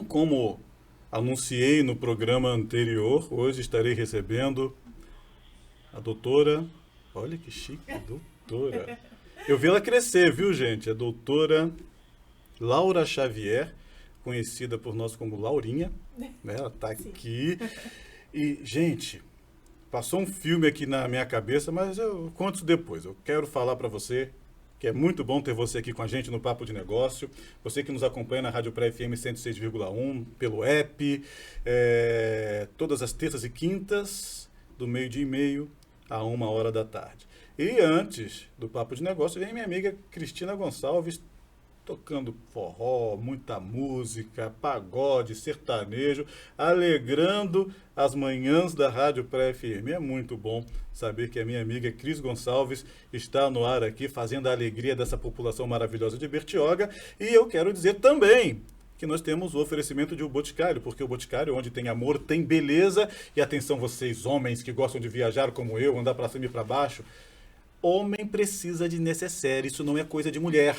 como anunciei no programa anterior, hoje estarei recebendo a doutora... Olha que chique, doutora. Eu vi ela crescer, viu, gente? A doutora Laura Xavier, conhecida por nós como Laurinha, né? Ela está aqui. E, gente, passou um filme aqui na minha cabeça, mas eu conto isso depois. Eu quero falar para você que é muito bom ter você aqui com a gente no Papo de Negócio. Você que nos acompanha na Rádio Pré FM 106,1, pelo app, todas as terças e quintas, do 12h30 a 1h da tarde. E antes do Papo de Negócio, vem minha amiga Cristina Gonçalves, tocando forró, muita música, pagode, sertanejo, alegrando as manhãs da Rádio Pré FM. É muito bom saber que a minha amiga Cris Gonçalves está no ar aqui, fazendo a alegria dessa população maravilhosa de Bertioga. E eu quero dizer também que nós temos o oferecimento de O Boticário, porque o Boticário, onde tem amor, tem beleza. E atenção vocês, homens que gostam de viajar como eu, andar para cima e para baixo, homem precisa de necessaire, isso não é coisa de mulher.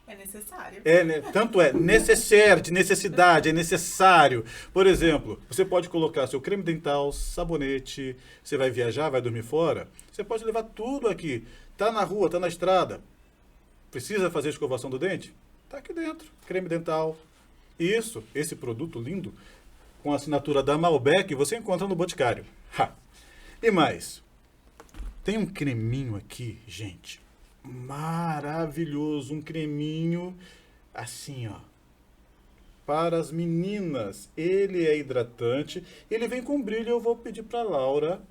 É necessário. Tanto é necessaire, de necessidade, é necessário. Por exemplo, você pode colocar seu creme dental, sabonete, você vai viajar, vai dormir fora, você pode levar tudo aqui. Tá na rua, tá na estrada, precisa fazer escovação do dente? Tá aqui dentro, creme dental. Isso, esse produto lindo, com a assinatura da Malbec, você encontra no Boticário. E mais, tem um creminho aqui, gente, maravilhoso, um creminho assim, ó, para as meninas. Ele é hidratante, ele vem com brilho. Eu vou pedir para Laura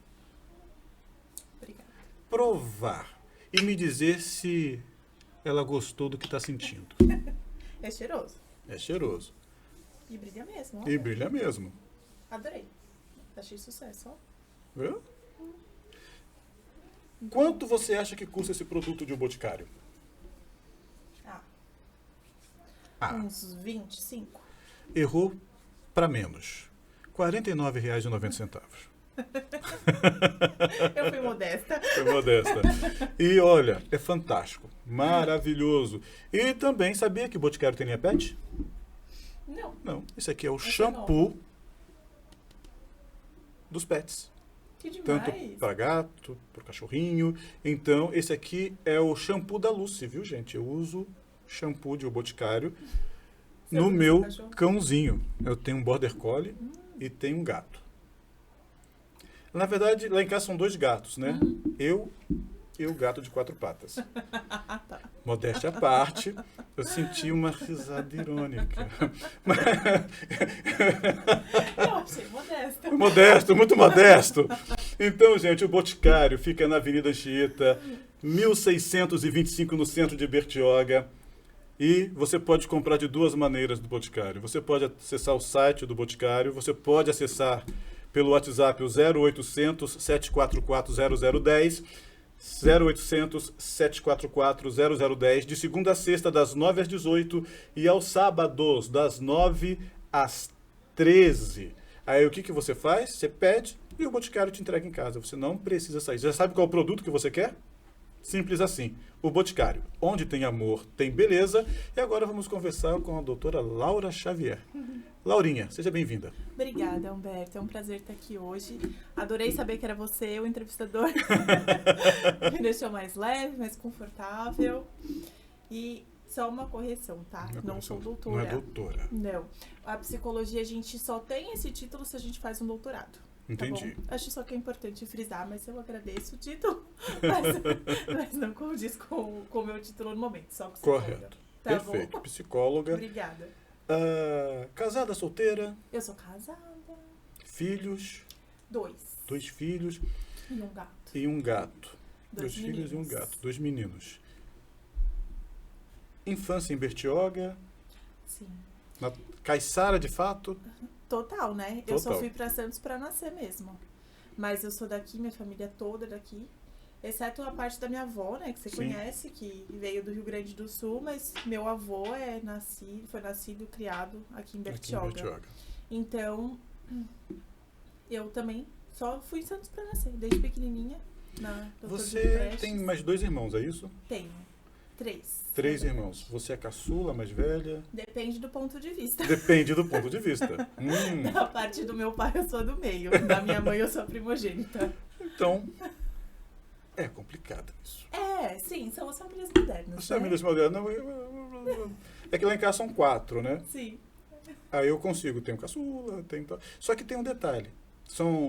provar e me dizer se ela gostou do que está sentindo. É cheiroso. É cheiroso. E brilha mesmo. E brilha mesmo. Adorei. Achei sucesso, ó. Viu? Quanto você acha que custa esse produto de Um Boticário? Uns 25. Errou para menos. R$ 49,90. Eu fui modesta. Foi modesta. E olha, é fantástico. Maravilhoso. E também, sabia que o Boticário tem linha pet? Não. Não. Esse aqui é o shampoo dos pets. Que demais. Tanto para gato, para cachorrinho. Então, esse aqui é o shampoo da Lucy, viu, gente? Eu uso shampoo de O Boticário no meu cãozinho. Eu tenho um Border Collie e tenho um gato. Na verdade, lá em casa são 2 gatos, né? Eu e o gato de 4 patas. Modéstia à parte, eu senti uma risada irônica. Eu achei modesto. Modesto, muito modesto. Então, gente, o Boticário fica na Avenida Anchieta, 1625, no centro de Bertioga. E você pode comprar de 2 maneiras do Boticário. Você pode acessar o site do Boticário, você pode acessar pelo WhatsApp o 0800 744 0010, 0800 744 0010, de segunda a sexta, das 9 às 18 e aos sábados, das 9 às 13. Aí o que você faz? Você pede e o Boticário te entrega em casa. Você não precisa sair. Você já sabe qual é o produto que você quer? Simples assim. O Boticário, onde tem amor, tem beleza. E agora vamos conversar com a doutora Laura Xavier. Laurinha, seja bem-vinda. Obrigada, Humberto. É um prazer estar aqui hoje. Adorei saber que era você, o entrevistador. Me deixou mais leve, mais confortável. E só uma correção, tá? Não sou doutora. Não é doutora. Não. A psicologia, a gente só tem esse título se a gente faz um doutorado. Entendi. Tá bom? Acho só que é importante frisar, mas eu agradeço o título. Mas não condiz com o meu título no momento. Só psicóloga. Correto. Tá Perfeito. bom? Psicóloga. Obrigada. Casada, solteira? Eu sou casada. Filhos? 2. 2 filhos. E um gato. E um gato. 2 filhos e um meninos. gato. 2 meninos. Infância em Bertioga? Sim. Na Caiçara, de fato? Total, né? Total. Eu só fui pra Santos pra nascer mesmo. Mas eu sou daqui, minha família toda é daqui. Exceto a parte da minha avó, né? Que você Sim. conhece, que veio do Rio Grande do Sul. Mas meu avô foi nascido e criado aqui em Bertioga. Então, eu também só fui em Santos pra nascer. Desde pequenininha. Você tem mais 2 irmãos, é isso? Tenho. 3. 3 irmãos. Você é a caçula, a mais velha? Depende do ponto de vista. Depende do ponto de vista. Da parte do meu pai, eu sou a do meio. Da minha mãe, eu sou a primogênita. Então, é complicado isso. Sim, são as famílias modernas. As famílias modernas... É que lá em casa são 4, né? Sim. Aí eu consigo, tenho caçula, tenho... Só que tem um detalhe.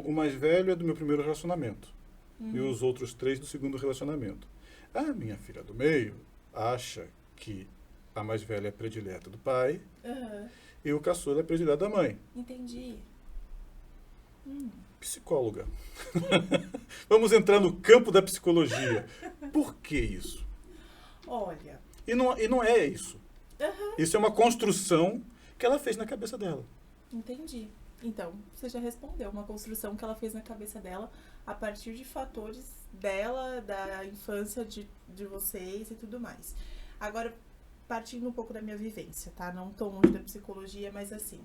O mais velho é do meu primeiro relacionamento. E os outros 3 do segundo relacionamento. A minha filha do meio acha que a mais velha é predileta do pai e o caçula é predileta da mãe. Entendi. Psicóloga. Vamos entrar no campo da psicologia. Por que isso? Olha... E não é isso. Isso é uma construção que ela fez na cabeça dela. Entendi. Então, você já respondeu. Uma construção que ela fez na cabeça dela a partir de fatores dela, da infância de vocês e tudo mais. Agora, partindo um pouco da minha vivência, tá? Não tô longe da psicologia, mas assim...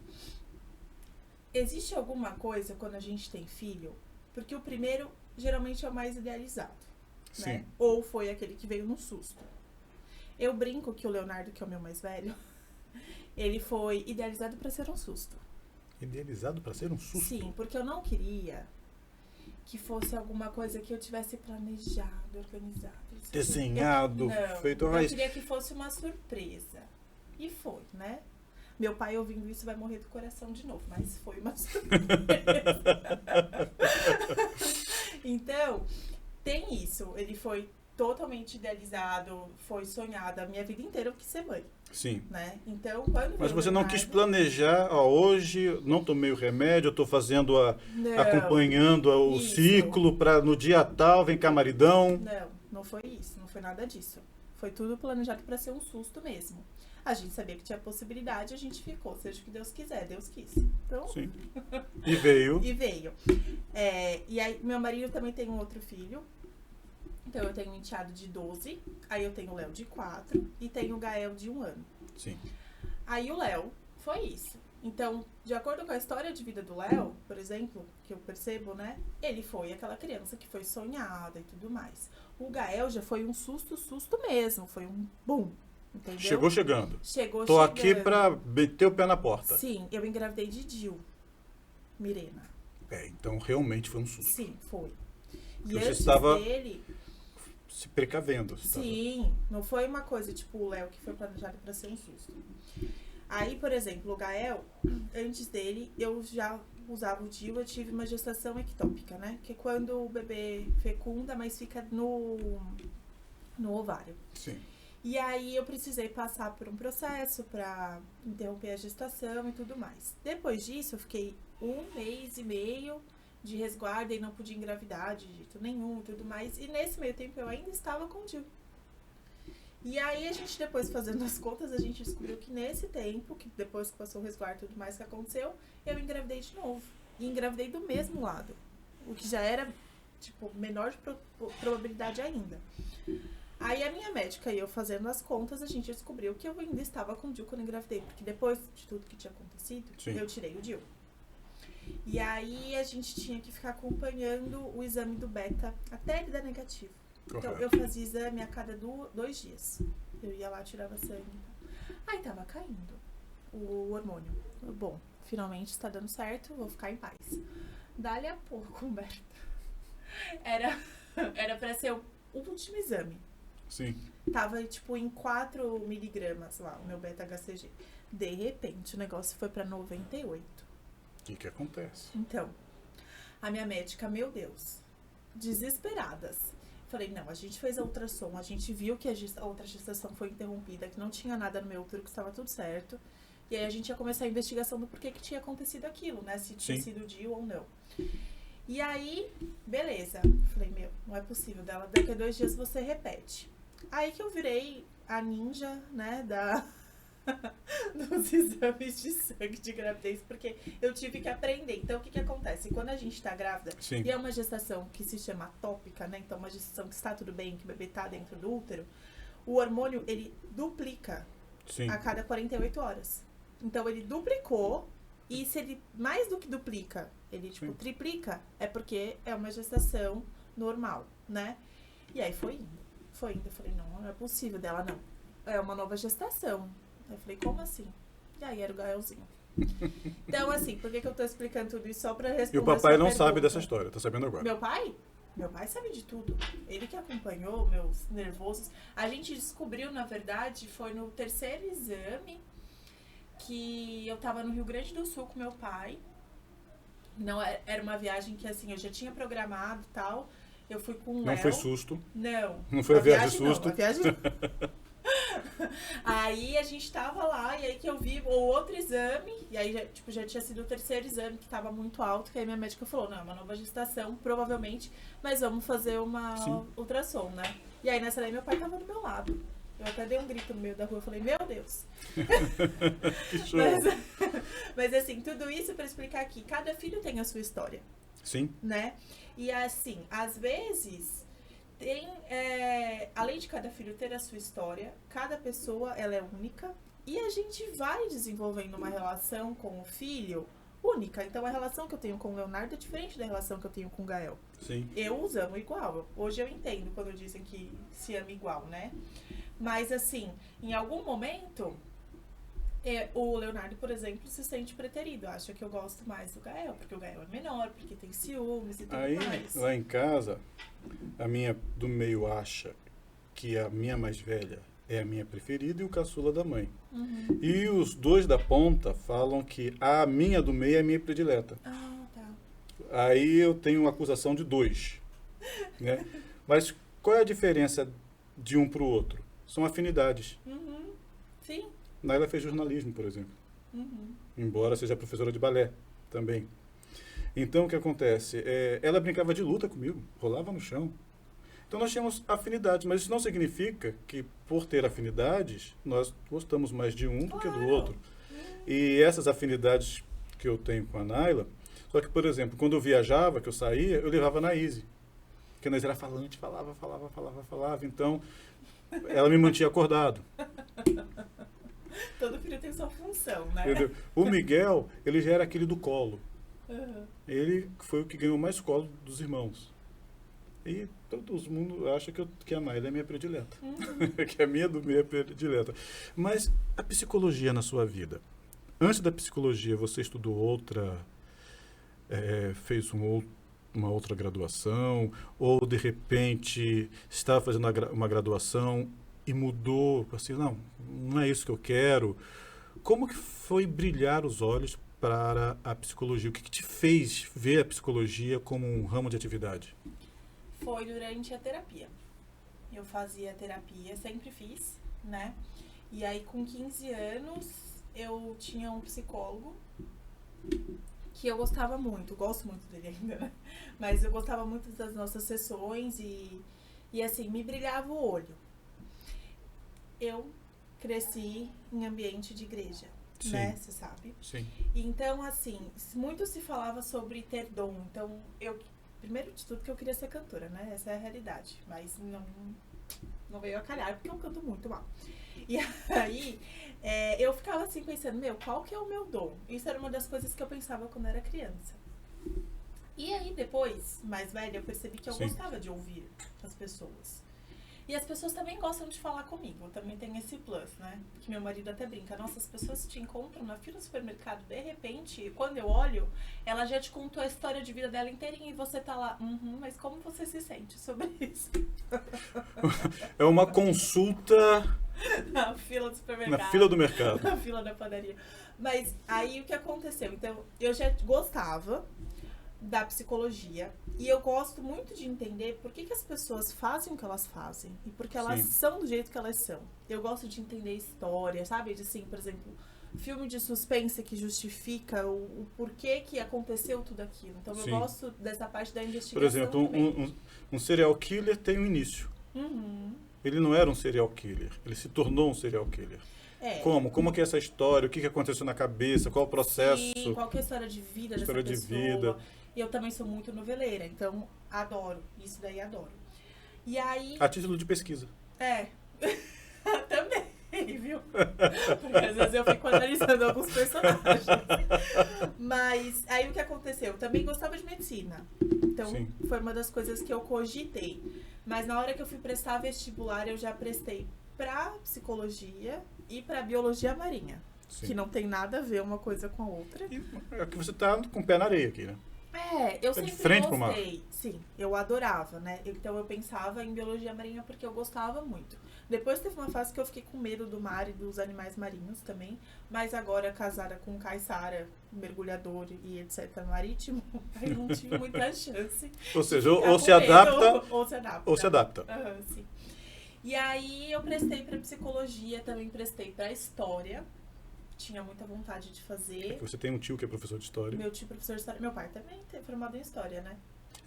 Existe alguma coisa quando a gente tem filho? Porque o primeiro, geralmente, é o mais idealizado, né? Sim. Ou foi aquele que veio no susto. Eu brinco que o Leonardo, que é o meu mais velho, ele foi idealizado para ser um susto. Idealizado para ser um susto? Sim, porque eu não queria que fosse alguma coisa que eu tivesse planejado, organizado. Desenhado, feito... Eu queria que fosse uma surpresa. E foi, né? Meu pai ouvindo isso vai morrer do coração de novo, mas foi uma surpresa. Então, tem isso. Ele foi totalmente idealizado, foi sonhado. A minha vida inteira eu quis ser mãe. Sim. Né? Então, quando Mas você não quis planejar, hoje não tomei o remédio, eu estou fazendo acompanhando o ciclo para no dia tal, vem cá maridão. Não foi isso, não foi nada disso. Foi tudo planejado para ser um susto mesmo. A gente sabia que tinha possibilidade, a gente ficou. Seja o que Deus quiser, Deus quis. Então... Sim. E veio. E aí, meu marido também tem um outro filho. Então, eu tenho um enteado de 12, aí eu tenho o Léo de 4 e tenho o Gael de 1 ano. Sim. Aí o Léo foi isso. Então, de acordo com a história de vida do Léo, por exemplo, que eu percebo, né? Ele foi aquela criança que foi sonhada e tudo mais. O Gael já foi um susto mesmo. Foi um boom, entendeu? Chegou chegando. Tô chegando. Aqui pra meter o pé na porta. Sim, eu engravidei de Dil Mirena. Então realmente foi um susto. Sim, foi. E você antes estava dele... se precavendo. Sim, não foi uma coisa tipo o Léo que foi planejado para ser um susto. Aí, por exemplo, o Gael, antes dele, eu já usava o DIU, eu tive uma gestação ectópica, né? Que é quando o bebê fecunda, mas fica no ovário. Sim. E aí eu precisei passar por um processo para interromper a gestação e tudo mais. Depois disso, eu fiquei 1 mês e meio de resguardo e não podia engravidar de jeito nenhum e tudo mais. E nesse meio tempo eu ainda estava com o DIU. E aí a gente, depois fazendo as contas, a gente descobriu que nesse tempo, que depois que passou o resguardo e tudo mais que aconteceu, eu engravidei de novo. E engravidei do mesmo lado. O que já era, tipo, menor de probabilidade ainda. Aí a minha médica e eu fazendo as contas, a gente descobriu que eu ainda estava com o DIU quando engravidei. Porque depois de tudo que tinha acontecido, Sim, eu tirei o DIU. E aí a gente tinha que ficar acompanhando o exame do beta até ele dar negativo. Então eu fazia exame a cada 2 dias. Eu ia lá, tirava sangue. Aí tava caindo o hormônio. Bom, finalmente está dando certo, vou ficar em paz. Dali a pouco, Humberto. Era pra ser o último exame. Sim. Tava tipo em 4 miligramas lá, o meu beta-HCG. De repente o negócio foi pra 98. O que acontece? Então, a minha médica, meu Deus, desesperadas. Falei, não, a gente fez a ultrassom, a gente viu que a outra gestação foi interrompida, que não tinha nada no meu útero, que estava tudo certo. E aí a gente ia começar a investigação do porquê que tinha acontecido aquilo, né? Se tinha sido DIU ou não. E aí, beleza. Falei, meu, não é possível. Daqui a 2 dias você repete. Aí que eu virei a ninja, né, dos exames de sangue de gravidez, porque eu tive que aprender. Então, o que acontece? Quando a gente tá grávida, Sim, e é uma gestação que se chama atópica, né? Então, uma gestação que está tudo bem, que o bebê tá dentro do útero, o hormônio, ele duplica sim, a cada 48 horas. Então, ele duplicou, e se ele mais do que duplica, ele, tipo, triplica, é porque é uma gestação normal, né? E aí foi indo. foi indo. Eu falei, não é possível. Dela, não. É uma nova gestação. Eu falei, como assim? E aí era o Gaelzinho. Então, assim, por que eu tô explicando tudo isso? Só pra responder. E o papai não sabe dessa história, tá sabendo agora. Meu pai? Meu pai sabe de tudo. Ele que acompanhou meus nervosos. A gente descobriu, na verdade, foi no terceiro exame que eu tava no Rio Grande do Sul com meu pai. Não, era uma viagem que, assim, eu já tinha programado e tal. Eu fui com o Léo. Não foi susto. Não. Não foi a viagem de susto. Não, a viagem não. Aí a gente tava lá, e aí que eu vi o outro exame, e aí já tinha sido o terceiro exame que tava muito alto, que aí minha médica falou, não, é uma nova gestação, provavelmente, mas vamos fazer uma ultrassom, né? E aí nessa daí meu pai tava do meu lado. Eu até dei um grito no meio da rua, eu falei, meu Deus. Que show. Mas assim, tudo isso pra explicar que cada filho tem a sua história. Sim. Né? E assim, às vezes... Tem, além de cada filho ter a sua história, cada pessoa ela é única e a gente vai desenvolvendo uma relação com o filho única. Então a relação que eu tenho com o Leonardo é diferente da relação que eu tenho com o Gael. Sim. Eu os amo igual. Hoje eu entendo quando dizem que se ama igual, né? Mas assim, em algum momento, o Leonardo, por exemplo, se sente preterido. Acha que eu gosto mais do Gael, porque o Gael é menor, porque tem ciúmes e tudo mais. Lá em casa, a minha do meio acha que a minha mais velha é a minha preferida e o caçula da mãe. Uhum. E os dois da ponta falam que a minha do meio é a minha predileta. Ah, tá. Aí eu tenho uma acusação de 2. Né? Mas qual é a diferença de um para o outro? São afinidades. Uhum. Sim. Naila fez jornalismo, por exemplo. Uhum. Embora seja professora de balé também. Então, o que acontece? Ela brincava de luta comigo, rolava no chão. Então, nós tínhamos afinidades, mas isso não significa que, por ter afinidades, nós gostamos mais de um do que do outro. E essas afinidades que eu tenho com a Naila, só que, por exemplo, quando eu viajava, que eu saía, eu levava na Izzy. Porque a Naila era falante, falava. Então, ela me mantinha acordado. Todo filho tem sua função, né? Entendeu? O Miguel, ele já era aquele do colo. Uhum. Ele foi o que ganhou mais colo dos irmãos. E todo mundo acha que a Naila é minha predileta. Uhum. Que a minha do meio é predileta. Mas a psicologia na sua vida. Antes da psicologia, você estudou fez uma outra graduação? Ou, de repente, estava fazendo uma graduação e mudou, assim, não é isso que eu quero. Como que foi brilhar os olhos para a psicologia? O que te fez ver a psicologia como um ramo de atividade? Foi durante a terapia. Eu fazia terapia, sempre fiz, né? E aí, com 15 anos, eu tinha um psicólogo que eu gostava muito, gosto muito dele ainda, né? Mas eu gostava muito das nossas sessões e assim, me brilhava o olho. Eu cresci em ambiente de igreja, Sim. né? Você sabe? Sim. Então, assim, muito se falava sobre ter dom. Então, primeiro de tudo que eu queria ser cantora, né? Essa é a realidade. Mas não veio a calhar, porque eu canto muito mal. E aí, eu ficava assim pensando, qual que é o meu dom? Isso era uma das coisas que eu pensava quando era criança. E aí, depois, mais velha, eu percebi que eu gostava de ouvir as pessoas. E as pessoas também gostam de falar comigo. Também tem esse plus, né? Que meu marido até brinca. Nossa, as pessoas te encontram na fila do supermercado, de repente, quando eu olho, ela já te contou a história de vida dela inteirinha e você tá lá, mas como você se sente sobre isso? É uma consulta na fila do supermercado. Na fila do mercado. Na fila da padaria. Mas aí o que aconteceu? Então, eu já gostava da psicologia e eu gosto muito de entender por que as pessoas fazem o que elas fazem e por que elas são do jeito que elas são. Eu gosto de entender história, sabe? De, assim, por exemplo, filme de suspense que justifica o porquê que aconteceu tudo aquilo. Então eu gosto dessa parte da investigação. Por exemplo, um serial killer tem um início. Uhum. Ele não era um serial killer, ele se tornou um serial killer. Como? Como que é essa história? O que aconteceu na cabeça? Qual o processo? Sim, qual que é a história de vida dessa pessoa? De vida. E eu também sou muito noveleira, então adoro. Isso daí adoro. E aí... A título de pesquisa. Também, viu? Porque às vezes eu fico analisando alguns personagens. Mas aí o que aconteceu? Eu também gostava de medicina. Então foi uma das coisas que eu cogitei. Mas na hora que eu fui prestar vestibular, eu já prestei pra psicologia e pra biologia marinha. Sim. Que não tem nada a ver uma coisa com a outra. E é que você tá com o pé na areia aqui, né? Eu Tá de sempre frente pro mar. gostei. Sim, eu adorava, né? Então eu pensava em biologia marinha porque eu gostava muito. Depois teve uma fase que eu fiquei com medo do mar e dos animais marinhos também. Mas agora, casada com um caiçara, mergulhador e etc. marítimo, aí não tive muita chance. Ou seja, Ficar ou com se medo, adapta, ou se adapta. ou se adapta. Aham, sim. E aí eu prestei pra psicologia, também prestei pra história. Tinha muita vontade de fazer. Você tem um tio que é professor de história. Meu tio professor de história. Meu pai também é formado em história, né?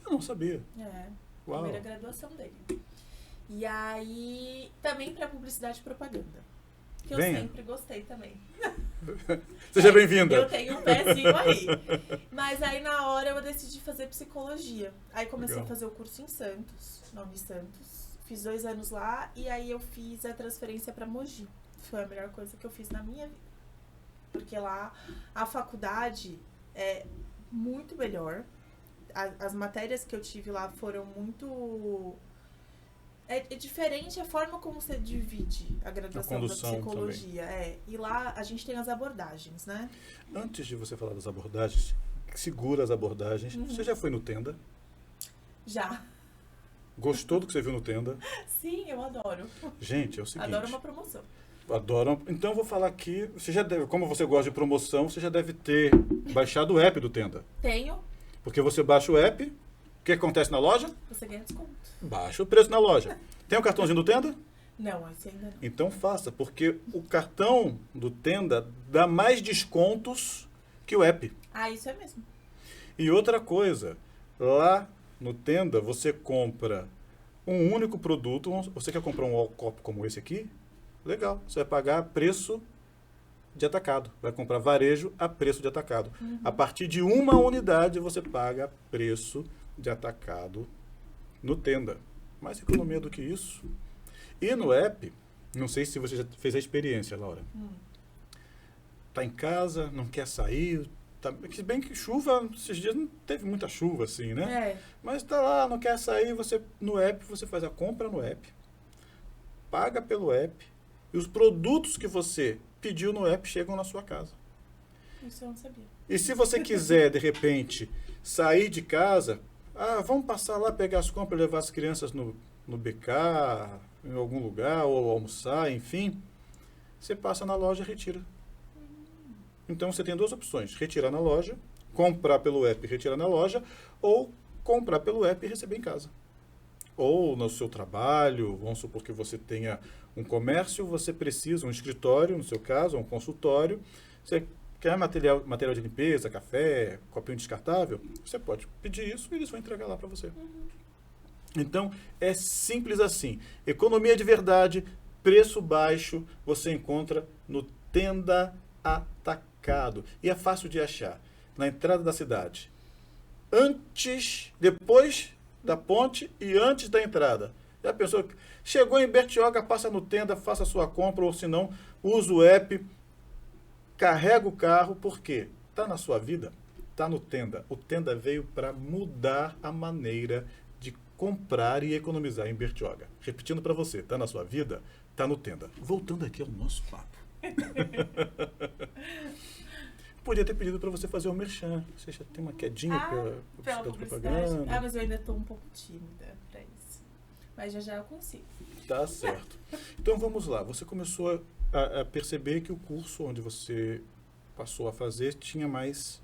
Eu não sabia. É. Uau. Primeira graduação dele. E aí, também pra publicidade e propaganda. Que eu Venha. sempre gostei também. Seja bem-vinda. Eu tenho um pezinho aí. Mas aí na hora eu decidi fazer psicologia. Aí comecei Legal. a fazer o curso em Santos, na Unisantos. Fiz 2 anos lá e aí eu fiz a transferência pra Mogi. Foi a melhor coisa que eu fiz na minha vida. Porque lá a faculdade é muito melhor. As matérias que eu tive lá foram muito... É diferente a forma como você divide a graduação da condução psicologia. E lá a gente tem as abordagens, né? Antes de você falar das abordagens, segura as abordagens. Você já foi no Tenda? Já. Gostou do que você viu no Tenda? Sim, eu adoro. Gente, é o seguinte. Adoro uma promoção. Adoram. Então eu vou falar aqui. Você já deve, como você gosta de promoção, você já deve ter baixado o app do Tenda. Tenho. Porque você baixa o app, o que acontece na loja? Você ganha desconto. Baixa o preço na loja. Tem o cartãozinho do Tenda? Não, esse ainda não. Então faça, porque o cartão do Tenda dá mais descontos que o app. Ah, isso é mesmo. E outra coisa, lá no Tenda você compra um único produto. Você quer comprar um copo como esse aqui? Legal, você vai pagar preço de atacado. Vai comprar varejo a preço de atacado. A partir de uma unidade você paga preço de atacado no Tenda. Mais economia do que isso. E no app, não sei se você já fez a experiência, Laura. Tá em casa, não quer sair. Se bem que chuva, esses dias não teve muita chuva assim, né? Mas tá lá, não quer sair, no app você faz a compra no app, paga pelo app, e os produtos que você pediu no app chegam na sua casa. Isso eu não sabia. E se você quiser, de repente, sair de casa, vamos passar lá, pegar as compras, levar as crianças no BK, em algum lugar, ou almoçar, enfim, você passa na loja e retira. Então você tem 2 opções: retirar na loja, comprar pelo app e retirar na loja, ou comprar pelo app e receber em casa. Ou no seu trabalho, vamos supor que você tenha um comércio, você precisa, um escritório, no seu caso, um consultório, você quer material de limpeza, café, copinho descartável, você pode pedir isso e eles vão entregar lá para você. Então, é simples assim. Economia de verdade, preço baixo, você encontra no Tenda Atacado. E é fácil de achar. Na entrada da cidade. Depois da ponte e antes da entrada. E a pessoa chegou em Bertioga, passa no Tenda, faça a sua compra, ou se não, usa o app, carrega o carro, porque está na sua vida, está no Tenda. O Tenda veio para mudar a maneira de comprar e economizar em Bertioga. Repetindo para você, está na sua vida, está no Tenda. Voltando aqui ao nosso papo. Podia ter pedido para você fazer o merchan. Você já tem uma quedinha pela publicidade. Mas eu ainda estou um pouco tímida para isso. Mas já eu consigo. Tá certo. Então vamos lá. Você começou a perceber que o curso onde você passou a fazer tinha mais...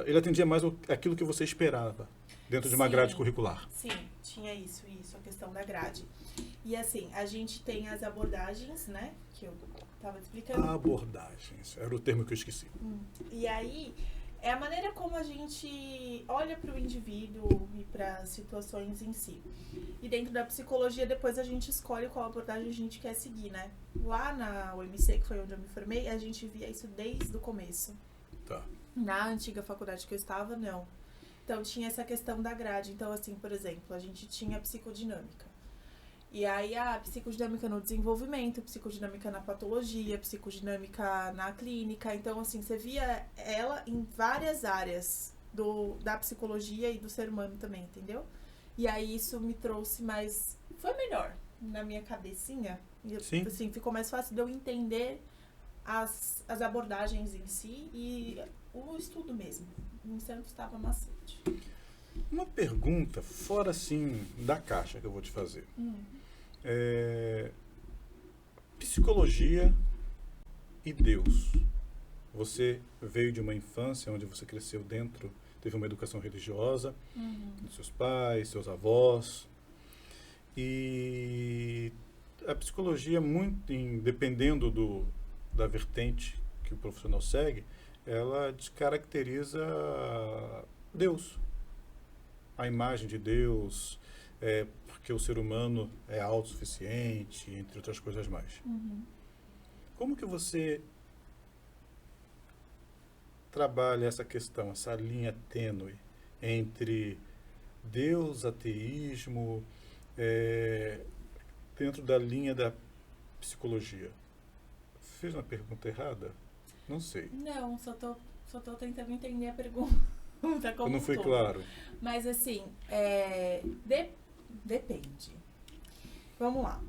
ele atendia mais aquilo que você esperava dentro de uma grade curricular. Sim, tinha isso, a questão da grade. E assim, a gente tem as abordagens, né, que eu estava explicando. Abordagens, era o termo que eu esqueci. E aí, é a maneira como a gente olha para o indivíduo e para as situações em si. E dentro da psicologia, depois a gente escolhe qual abordagem a gente quer seguir, né? Lá na UMC, que foi onde eu me formei, a gente via isso desde o começo. Tá. Na antiga faculdade que eu estava, não. Então, tinha essa questão da grade. Então, assim, por exemplo, a gente tinha psicodinâmica. E aí, a psicodinâmica no desenvolvimento, psicodinâmica na patologia, psicodinâmica na clínica. Então, assim, você via ela em várias áreas da psicologia e do ser humano também, entendeu? E aí isso me trouxe mais... Foi melhor na minha cabecinha. Sim. Assim, ficou mais fácil de eu entender as abordagens em si e o estudo mesmo. O Santos estava macete. Uma pergunta fora, assim, da caixa que eu vou te fazer. Psicologia e Deus. Você veio de uma infância onde você cresceu dentro, teve uma educação religiosa, dos seus pais, seus avós. E a psicologia, dependendo da vertente que o profissional segue, ela descaracteriza Deus. A imagem de Deus, porque o ser humano é autossuficiente, entre outras coisas mais. Como que você trabalha essa questão, essa linha tênue entre Deus, ateísmo, dentro da linha da psicologia? Fiz uma pergunta errada? Não sei. Não, só tô tentando entender a pergunta como Eu não fui todo. claro. Mas assim, depende. Vamos lá.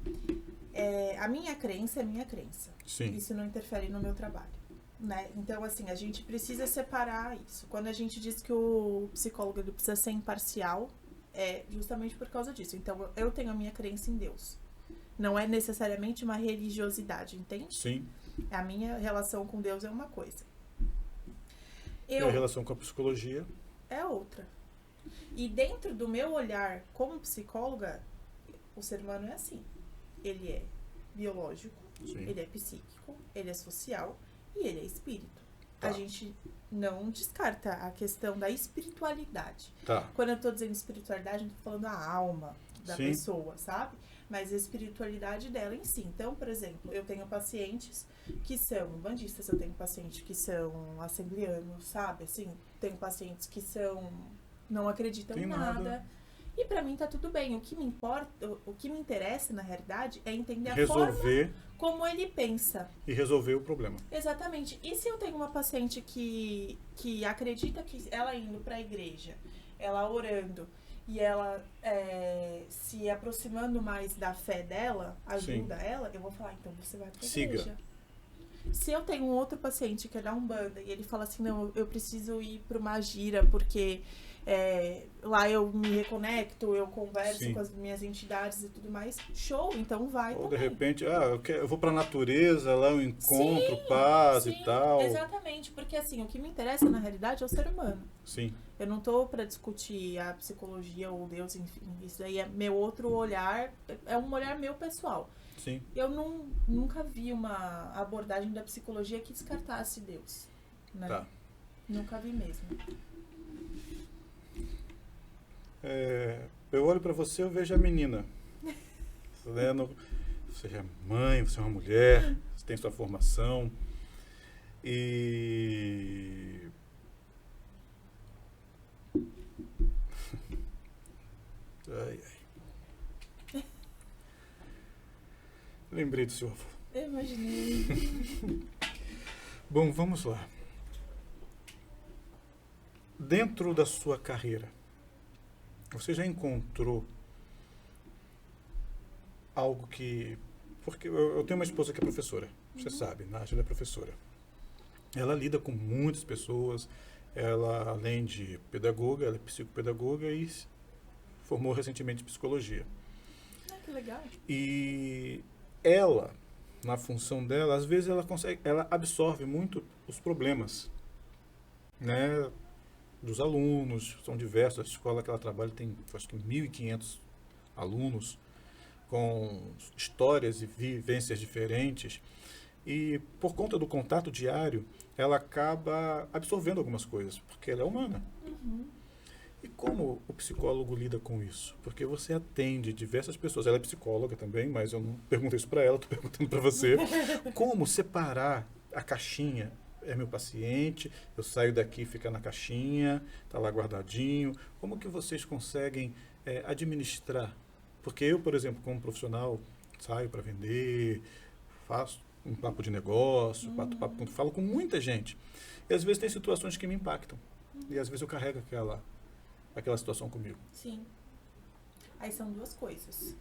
A minha crença é minha crença. Sim. Isso não interfere no meu trabalho, né? Então, assim, a gente precisa separar isso. Quando a gente diz que o psicólogo ele precisa ser imparcial, é justamente por causa disso. Então, eu tenho a minha crença em Deus. Não é necessariamente uma religiosidade, entende? Sim. A minha relação com Deus é uma coisa. E a relação com a psicologia? É outra. E dentro do meu olhar como psicóloga, o ser humano é assim. Ele é biológico, Sim. ele é psíquico, ele é social e ele é espírito. Tá. A gente não descarta a questão da espiritualidade. Tá. Quando eu tô dizendo espiritualidade, eu tô falando a alma da Sim. pessoa, sabe? Mas a espiritualidade dela em si. Então, por exemplo, eu tenho pacientes que são bandistas, eu tenho pacientes que são assembleanos, sabe? Assim, tenho pacientes que não acreditam Tem em nada. E pra mim tá tudo bem. O que me importa, o que me interessa na realidade é entender a forma como ele pensa. E resolver o problema. Exatamente. E se eu tenho uma paciente que acredita que ela indo pra igreja, ela orando e ela se aproximando mais da fé dela, ajuda ela, eu vou falar, então você vai pra igreja. Se eu tenho um outro paciente que é da Umbanda e ele fala assim, não, eu preciso ir pra uma gira porque lá eu me reconecto, eu converso Sim. com as minhas entidades e tudo mais, show, então vai Ou também. de repente, eu vou pra natureza, lá eu encontro Sim, paz sim, e tal. Exatamente, porque assim, o que me interessa na realidade é o ser humano. Sim. Eu não tô pra discutir a psicologia ou Deus, enfim, isso aí é meu outro olhar, é um olhar meu pessoal. Sim. Eu nunca vi uma abordagem da psicologia que descartasse Deus, né? Tá. Nunca vi mesmo. Eu olho pra você, eu vejo a menina. Você é mãe, você é uma mulher, você tem sua formação. E... Ai, ai. Lembrei do seu avô. Eu imaginei. Bom, vamos lá. Dentro da sua carreira, você já encontrou algo que... Porque eu tenho uma esposa que é professora, você sabe, Nádia é professora. Ela lida com muitas pessoas, ela, além de pedagoga, ela é psicopedagoga e formou recentemente psicologia. Que legal. E ela, na função dela, às vezes ela absorve muito os problemas, né, dos alunos. São diversos, a escola que ela trabalha tem, acho que 1.500 alunos com histórias e vivências diferentes, e por conta do contato diário ela acaba absorvendo algumas coisas, porque ela é humana. E como o psicólogo lida com isso? Porque você atende diversas pessoas. Ela é psicóloga também, mas eu não pergunto isso para ela, estou perguntando para você. Como separar a caixinha? É meu paciente, eu saio daqui, fica na caixinha, está lá guardadinho. Como que vocês conseguem administrar? Porque eu, por exemplo, como profissional, saio para vender, faço um papo de negócio, falo com muita gente. E às vezes tem situações que me impactam. E às vezes eu carrego aquela situação comigo. Sim. Aí são duas coisas.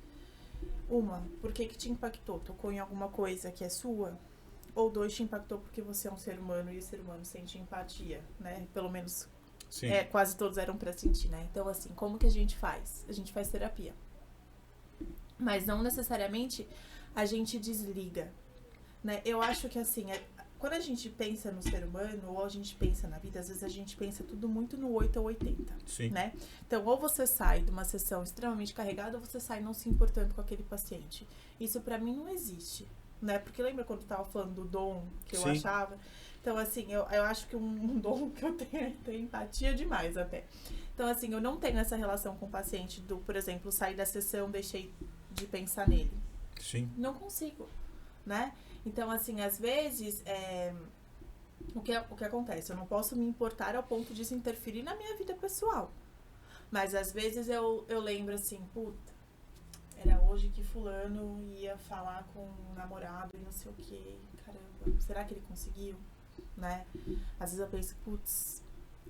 Uma, por que te impactou? Tocou em alguma coisa que é sua? Ou dois, te impactou porque você é um ser humano e o ser humano sente empatia, né? Pelo menos Sim. quase todos eram pra sentir, né? Então, assim, como que a gente faz? A gente faz terapia. Mas não necessariamente a gente desliga, né? Eu acho que, assim, quando a gente pensa no ser humano ou a gente pensa na vida, às vezes a gente pensa tudo muito no 8 ou 80, Sim. né? Então, ou você sai de uma sessão extremamente carregada ou você sai não se importando com aquele paciente. Isso pra mim não existe, né? Porque lembra quando eu tava falando do dom que eu Sim. achava? Então, assim, eu acho que um dom que eu tenho é ter empatia demais até. Então, assim, eu não tenho essa relação com o paciente do, por exemplo, sair da sessão, deixei de pensar nele. Sim. Não consigo, né? Então, assim, às vezes, o que acontece? Eu não posso me importar ao ponto de isso interferir na minha vida pessoal. Mas, às vezes, eu lembro assim, puta, era hoje que fulano ia falar com um namorado e não sei o que. Caramba, será que ele conseguiu? Né? Às vezes eu penso, putz,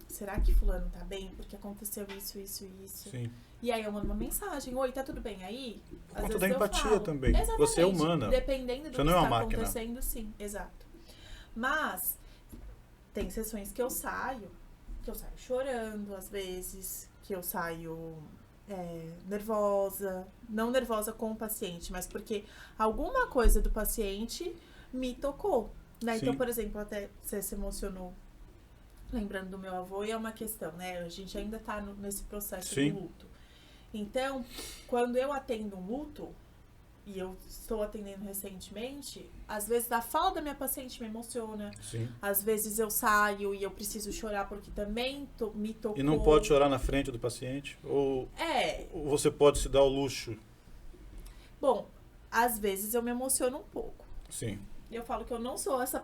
será que fulano tá bem? Porque aconteceu isso, isso e isso. Sim. E aí eu mando uma mensagem, oi, tá tudo bem aí? Por conta da empatia também. Exatamente. Você é humana. Dependendo do Você que não é uma está máquina. acontecendo, sim, exato. Mas tem sessões que eu saio chorando às vezes, que eu saio nervosa, não nervosa com o paciente, mas porque alguma coisa do paciente me tocou, né? Então, por exemplo, até você se emocionou lembrando do meu avô, e é uma questão, né? A gente ainda tá nesse processo Sim. do luto. Então, quando eu atendo um luto, e eu estou atendendo recentemente, às vezes a fala da minha paciente me emociona. Sim. Às vezes eu saio e eu preciso chorar porque também me tocou. E não pode chorar na frente do paciente? Ou você pode se dar o luxo? Bom, às vezes eu me emociono um pouco. Sim. Eu falo que eu não sou essa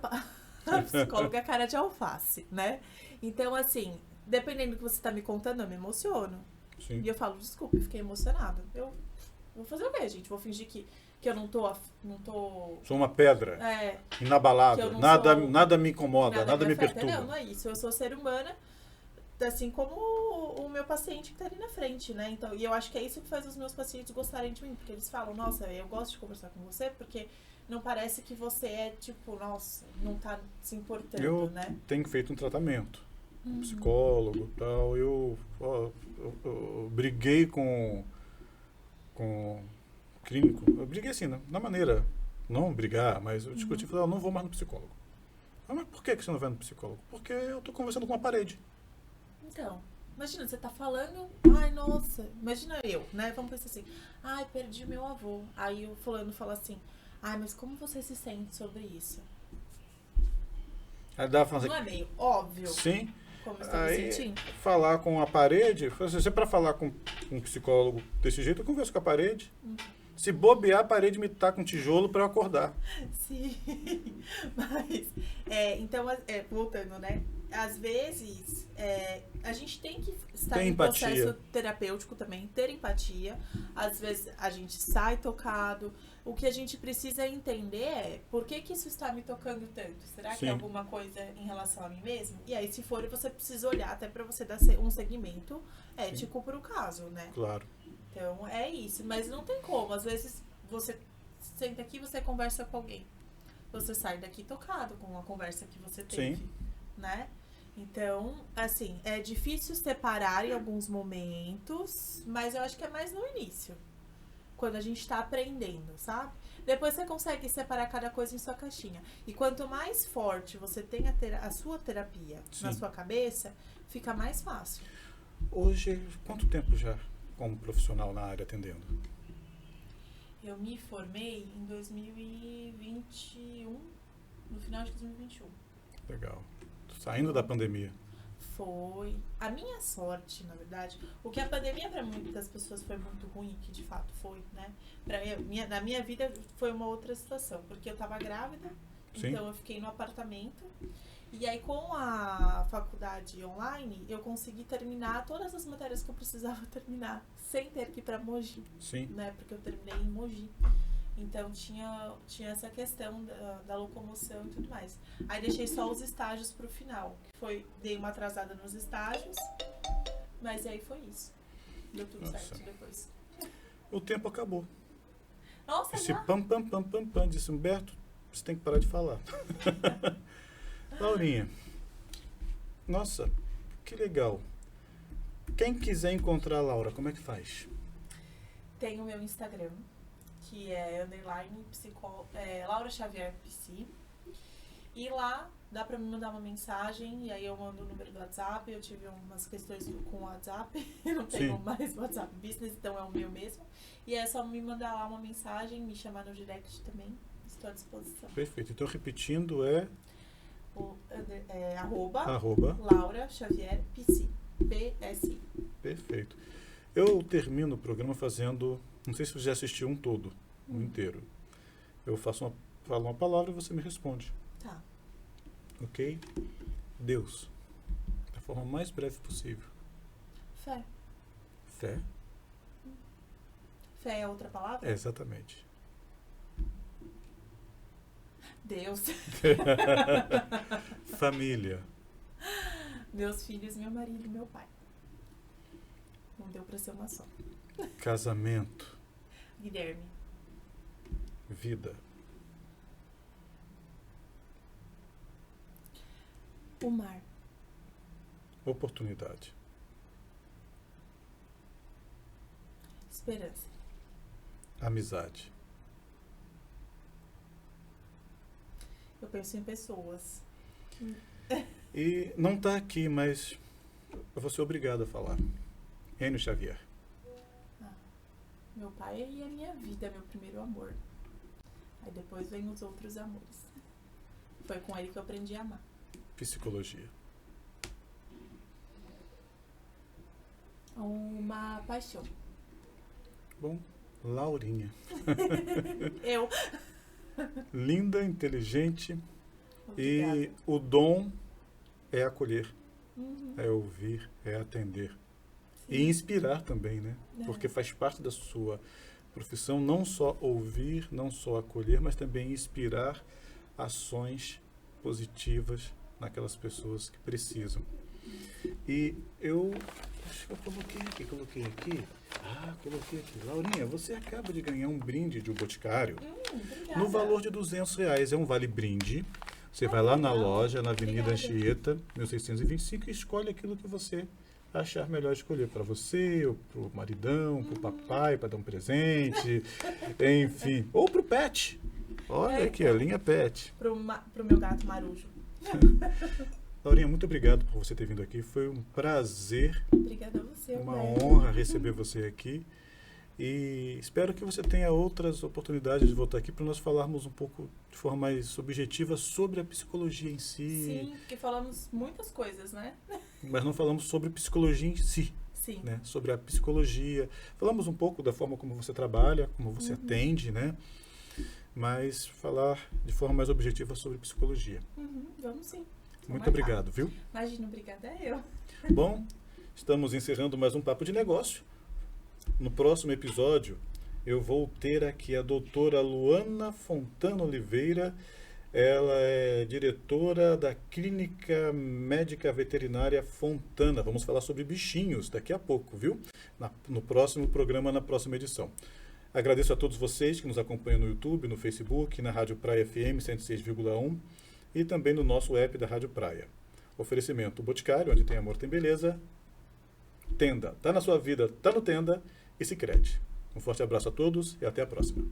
psicóloga cara de alface, né? Então, assim, dependendo do que você está me contando, eu me emociono. Sim. E eu falo, desculpa, eu fiquei emocionada. Eu vou fazer o quê, gente? Vou fingir que eu não tô... Sou uma pedra. Inabalável. Nada me incomoda, nada me perturba. Não é isso. Eu sou ser humana, assim como o meu paciente que tá ali na frente, né? Então, e eu acho que é isso que faz os meus pacientes gostarem de mim. Porque eles falam, nossa, eu gosto de conversar com você porque não parece que você é, tipo, nossa, não tá se importando, né? Eu tenho feito um tratamento. Psicólogo e tal. Eu briguei com clínico. Eu briguei assim, na maneira, não brigar, mas eu discuti e falei, eu não vou mais no psicólogo. Mas por que você não vai no psicólogo? Porque eu tô conversando com uma parede. Então, imagina, você tá falando, ai, nossa, imagina eu, né? Vamos pensar assim, ai, perdi meu avô. Aí o fulano fala assim, ai, mas como você se sente sobre isso? Aí dá pra fazer... Não é meio óbvio? Sim. Como eu estou me sentindo? Falar com a parede, se é pra falar com um psicólogo desse jeito, eu converso com a parede. Se bobear, a parede me taca um tijolo pra eu acordar. Sim, mas, então, voltando, né? Às vezes, a gente tem que estar em processo terapêutico também, ter empatia. Às vezes, a gente sai tocado. O que a gente precisa entender é por que isso está me tocando tanto? Será que é alguma coisa em relação a mim mesmo? E aí, se for, você precisa olhar até para você dar um segmento ético para o caso, né? Claro. Então, é isso. Mas não tem como. Às vezes, você senta aqui e você conversa com alguém. Você sai daqui tocado com a conversa que você teve, né? Então, assim, é difícil separar em alguns momentos, mas eu acho que é mais no início. Quando a gente tá aprendendo, sabe? Depois você consegue separar cada coisa em sua caixinha. E quanto mais forte você tem a sua terapia na sua cabeça, fica mais fácil. Hoje, quanto tempo já como profissional na área atendendo? Eu me formei em 2021, no final de 2021. Legal. Saindo da pandemia. Foi. A minha sorte, na verdade, o que a pandemia para muitas pessoas foi muito ruim, que de fato foi, né? Na minha vida foi uma outra situação, porque eu tava grávida, então eu fiquei no apartamento. E aí, com a faculdade online, eu consegui terminar todas as matérias que eu precisava terminar, sem ter que ir para Mogi, né? Porque eu terminei em Mogi. Então, tinha essa questão da locomoção e tudo mais. Aí, deixei só os estágios pro final. Dei uma atrasada nos estágios, mas aí foi isso. Deu tudo certo depois. O tempo acabou. Nossa, Esse já? pam, pam, pam, pam, pam, disse Humberto, você tem que parar de falar. Laurinha, nossa, que legal. Quem quiser encontrar a Laura, como é que faz? Tem o meu Instagram, que é Laura Xavier PC. E lá dá pra me mandar uma mensagem, e aí eu mando o número do WhatsApp. Eu tive umas questões com o WhatsApp, eu não tenho Sim. mais WhatsApp Business, então é o meu mesmo. E é só me mandar lá uma mensagem, me chamar no direct também, estou à disposição. Perfeito. Então, repetindo, é Arroba Laura Xavier PC. PSI. Perfeito. Eu termino o programa fazendo, não sei se você já assistiu um todo, um inteiro. Eu falo uma palavra e você me responde. Tá. Ok? Deus. Da forma mais breve possível. Fé. Fé? Fé é outra palavra? É, exatamente. Deus. Família. Meus filhos, meu marido e meu pai. Não deu pra ser uma só. Casamento. Guilherme. Vida. O mar. Oportunidade. Esperança. Amizade. Eu penso em pessoas. E não está aqui, mas eu vou ser obrigado a falar. Enio Xavier. Meu pai e a minha vida, meu primeiro amor. Aí depois vem os outros amores. Foi com ele que eu aprendi a amar. Psicologia. Uma paixão. Bom, Laurinha. Eu. Linda, inteligente Obrigada. e o dom é acolher, Uhum. é ouvir, é atender. Sim. E inspirar também, né? É. Porque faz parte da sua profissão não só ouvir, não só acolher, mas também inspirar ações positivas naquelas pessoas que precisam. E eu acho que eu coloquei aqui. Coloquei aqui. Laurinha, você acaba de ganhar um brinde de um Boticário Obrigada. no valor de R$200. É um vale brinde. Você vai lá na legal. loja, na Avenida Obrigada. Anchieta, 1625, e escolhe aquilo que você achar melhor escolher para você, ou para o maridão, para o papai, para dar um presente, enfim. Ou para o pet. Olha aqui, a linha pet. Pro meu gato Marujo. Laurinha, muito obrigado por você ter vindo aqui. Foi um prazer, Obrigada a você. uma Humberto. honra receber você aqui. E espero que você tenha outras oportunidades de voltar aqui para nós falarmos um pouco de forma mais objetiva sobre a psicologia em si. Sim, porque falamos muitas coisas, né? Mas não falamos sobre psicologia em si, Sim. né? Sobre a psicologia. Falamos um pouco da forma como você trabalha, como você atende, né? Mas falar de forma mais objetiva sobre psicologia. Vamos sim. Muito marcar. obrigado, viu? Imagina, obrigada eu. Bom, estamos encerrando mais um Papo de Negócio. No próximo episódio, eu vou ter aqui a doutora Luana Fontana Oliveira. Ela é diretora da Clínica Médica Veterinária Fontana. Vamos falar sobre bichinhos daqui a pouco, viu? No próximo programa, na próxima edição. Agradeço a todos vocês que nos acompanham no YouTube, no Facebook, na Rádio Praia FM 106,1 e também no nosso app da Rádio Praia. Oferecimento Boticário, onde tem amor, tem beleza. Tenda, tá na sua vida, tá no Tenda e Sicredi. Um forte abraço a todos e até a próxima.